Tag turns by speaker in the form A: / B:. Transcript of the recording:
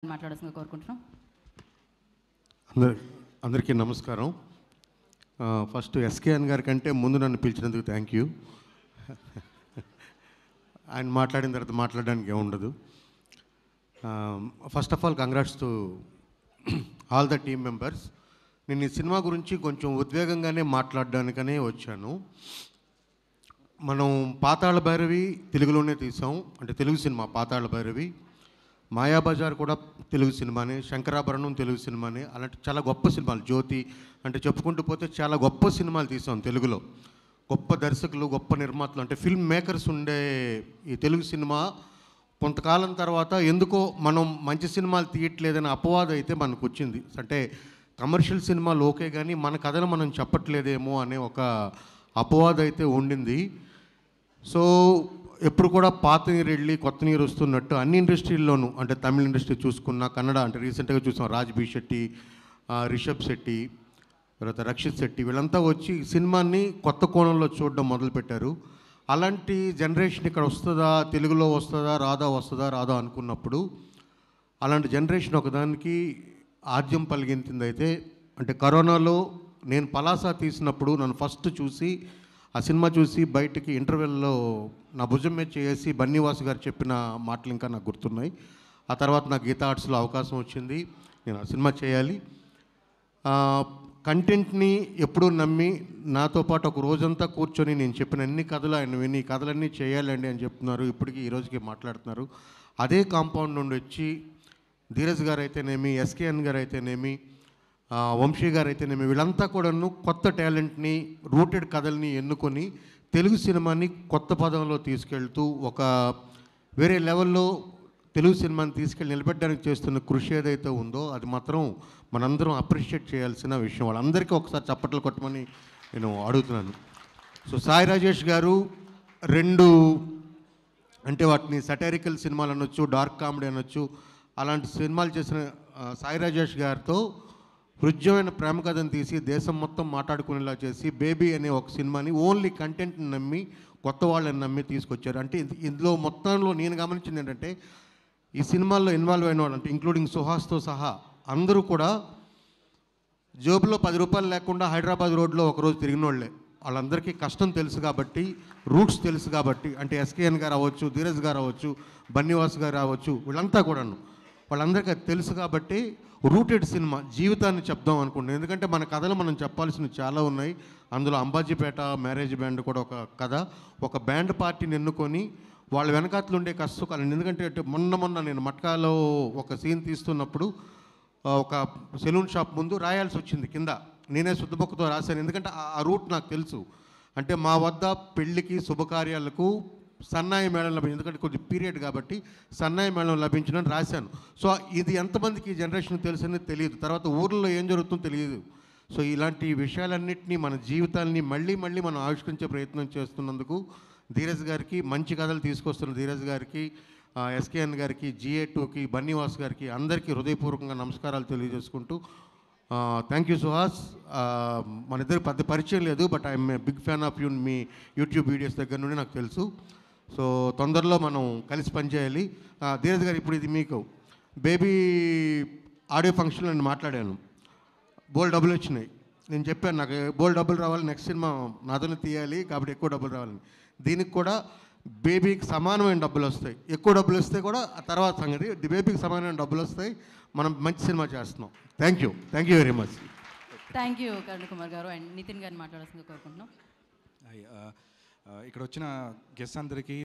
A: మాట్లాడాల్సిందిగా కోరుకుంటున్నాం.
B: అందరికీ నమస్కారం. ఫస్ట్ ఎస్కేఎన్ గారి కంటే ముందు నన్ను పిలిచినందుకు థ్యాంక్ యూ. ఆయన మాట్లాడిన తర్వాత మాట్లాడడానికి ఏముండదు. First of all congrats to all the team members. నేను ఈ సినిమా గురించి కొంచెం ఉద్వేగంగానే మాట్లాడడానికనే వచ్చాను. మనం పాతాళ భైరవి తెలుగులోనే తీసాం, అంటే తెలుగు సినిమా పాతాళ భైరవి. మాయాబజార్ కూడా తెలుగు సినిమానే, శంకరాభరణం తెలుగు సినిమానే. అలాంటి చాలా గొప్ప సినిమాలు, జ్యోతి అంటే చెప్పుకుంటూ పోతే చాలా గొప్ప సినిమాలు తీసాం తెలుగులో. గొప్ప దర్శకులు, గొప్ప నిర్మాతలు, అంటే ఫిల్మ్ మేకర్స్ ఉండే ఈ తెలుగు సినిమా కొంతకాలం తర్వాత ఎందుకో మనం మంచి సినిమాలు తీయట్లేదని అపవాదం అయితే మనకు వచ్చింది. అంటే కమర్షియల్ సినిమాలు ఓకే కానీ మన కథను మనం చెప్పట్లేదేమో అనే ఒక అపవాదం అయితే ఉండింది. సో ఎప్పుడు కూడా పాత నీరు వెళ్ళి కొత్త నీరు వస్తున్నట్టు అన్ని ఇండస్ట్రీల్లోనూ, అంటే తమిళ ఇండస్ట్రీ చూసుకున్నా, కన్నడ అంటే రీసెంట్గా చూసాం రాజ్ బి శెట్టి, రిషబ్ శెట్టి, తర్వాత రక్షిత్ శెట్టి, వీళ్ళంతా వచ్చి సినిమాని కొత్త కోణంలో చూడడం మొదలుపెట్టారు. అలాంటి జనరేషన్ ఇక్కడ వస్తుందా, తెలుగులో వస్తుందా రాదా అనుకున్నప్పుడు అలాంటి జనరేషన్ ఒకదానికి ఆద్యం పలిగించింది. అయితే అంటే కరోనాలో నేను పలాసా తీసినప్పుడు నన్ను ఫస్ట్ చూసి ఆ సినిమా చూసి బయటికి ఇంటర్వెల్లో నా భుజం మీద చేసి బన్నీవాసు గారు చెప్పిన మాటలు ఇంకా నాకు గుర్తున్నాయి. ఆ తర్వాత నాకు గీతా ఆర్ట్స్లో అవకాశం వచ్చింది, నేను ఆ సినిమా చేయాలి. కంటెంట్ని ఎప్పుడూ నమ్మి నాతో పాటు ఒక రోజంతా కూర్చొని నేను చెప్పిన అన్ని కథలు ఆయన విని కథలన్నీ చేయాలండి అని చెప్తున్నారు. ఇప్పటికీ ఈ రోజుకి మాట్లాడుతున్నారు. అదే కాంపౌండ్ నుండి వచ్చి ధీరజ్ గారు అయితేనేమి, ఎస్కేఎన్ గారు అయితేనేమి, వంశీ గారు అయితేనేమి, వీళ్ళంతా కూడాను కొత్త టాలెంట్ని, రూటెడ్ కథల్ని ఎన్నుకొని తెలుగు సినిమాని కొత్త పదంలో తీసుకెళ్తూ ఒక వేరే లెవెల్లో తెలుగు సినిమాని తీసుకెళ్ళి నిలబెట్టడానికి చేస్తున్న కృషి ఏదైతే ఉందో అది మాత్రం మనందరం అప్రిషియేట్ చేయాల్సిన విషయం. వాళ్ళందరికీ ఒకసారి చప్పట్లు కొట్టమని నేను అడుగుతున్నాను. సో సాయి రాజేష్ గారు రెండు, అంటే వాటిని సటారికల్ సినిమాలు అనొచ్చు, డార్క్ కామెడీ అనొచ్చు, అలాంటి సినిమాలు చేసిన సాయి రాజేష్ గారితో హృద్యమైన ప్రేమ కథను తీసి దేశం మొత్తం మాట్లాడుకునేలా చేసి బేబీ అనే ఒక సినిమాని ఓన్లీ కంటెంట్ని నమ్మి కొత్త వాళ్ళని నమ్మి తీసుకొచ్చారు. అంటే ఇందులో మొత్తంలో నేను గమనించింది ఏంటంటే ఈ సినిమాల్లో ఇన్వాల్వ్ అయిన వాళ్ళు, అంటే ఇంక్లూడింగ్ సుహాస్తో సహా అందరూ కూడా జోబులో 10 రూపాయలు లేకుండా హైదరాబాద్ రోడ్లో ఒకరోజు తిరిగిన వాళ్ళే. వాళ్ళందరికీ కష్టం తెలుసు కాబట్టి, రూట్స్ తెలుసు కాబట్టి, అంటే ఎస్కేఎన్ గారు అవ్వచ్చు, ధీరజ్ గారు అవ్వచ్చు, బన్నీవాస్ గారు అవ్వచ్చు, వీళ్ళంతా కూడాను వాళ్ళందరికీ అది తెలుసు కాబట్టి రూటెడ్ సినిమా జీవితాన్ని చెప్దాం అనుకుంటున్నాను. ఎందుకంటే మన కథలు మనం చెప్పాల్సినవి చాలా ఉన్నాయి. అందులో అంబాజీపేట మ్యారేజ్ బ్యాండ్ కూడా ఒక కథ. ఒక బ్యాండ్ పార్టీని ఎన్నుకొని వాళ్ళ వెనకాతలు ఉండే కష్టకాలను, ఎందుకంటే మొన్న నేను మట్కాలో ఒక సీన్ తీస్తున్నప్పుడు ఒక సెలూన్ షాప్ ముందు రాయాల్సి వచ్చింది కింద. నేనే శుద్ధబొక్కతో రాశాను, ఎందుకంటే ఆ రూట్ నాకు తెలుసు. అంటే మా వద్ద పెళ్ళికి శుభకార్యాలకు సన్నాయి మేళం లభించింది, ఎందుకంటే కొద్ది పీరియడ్ కాబట్టి సన్నాయి మేళం లభించిందని రాశాను. సో ఇది ఎంతమందికి ఈ జనరేషన్ తెలుసని తెలియదు, తర్వాత ఊర్లో ఏం జరుగుతుందో తెలియదు. సో ఇలాంటి విషయాలన్నింటినీ మన జీవితాలని మళ్ళీ మనం ఆవిష్కరించే ప్రయత్నం చేస్తున్నందుకు ధీరజ్ గారికి, మంచి కథలు తీసుకొస్తున్న ధీరజ్ గారికి, ఎస్కేఎన్ గారికి, GA2కి, బన్నీవాస్ గారికి అందరికీ హృదయపూర్వకంగా నమస్కారాలు తెలియజేసుకుంటూ థ్యాంక్ యూ సుహాస్. మన ఇద్దరు పెద్ద పరిచయం లేదు, but I'm a big fan of you. మీ యూట్యూబ్ వీడియోస్ దగ్గర నుండి నాకు తెలుసు. సో తొందరలో మనం కలిసి పనిచేయాలి. ధీరజ్ గారు, ఇప్పుడు ఇది మీకు బేబీ ఆడియో ఫంక్షన్లో నేను మాట్లాడాను, బోల్ డబ్బులు వచ్చినాయి. నేను చెప్పాను నాకు బోల్ డబ్బులు రావాలి, నెక్స్ట్ సినిమా నాతోనే తీయాలి కాబట్టి ఎక్కువ డబ్బులు రావాలని. దీనికి కూడా బేబీకి సమానమైన డబ్బులు వస్తాయి. ఎక్కువ డబ్బులు వస్తే కూడా ఆ తర్వాత సంగతి, బేబీకి సమానమైన డబ్బులు వస్తాయి. మనం మంచి సినిమా చేస్తున్నాం. Thank you very much.
A: Thank you Karun Kumar గారు. అండ్ నితిన్ గారిని మాట్లాడాల్సిందిగా కోరుకుంటున్నాం.
C: ఇక్కడ వచ్చిన గెస్ట్ అందరికీ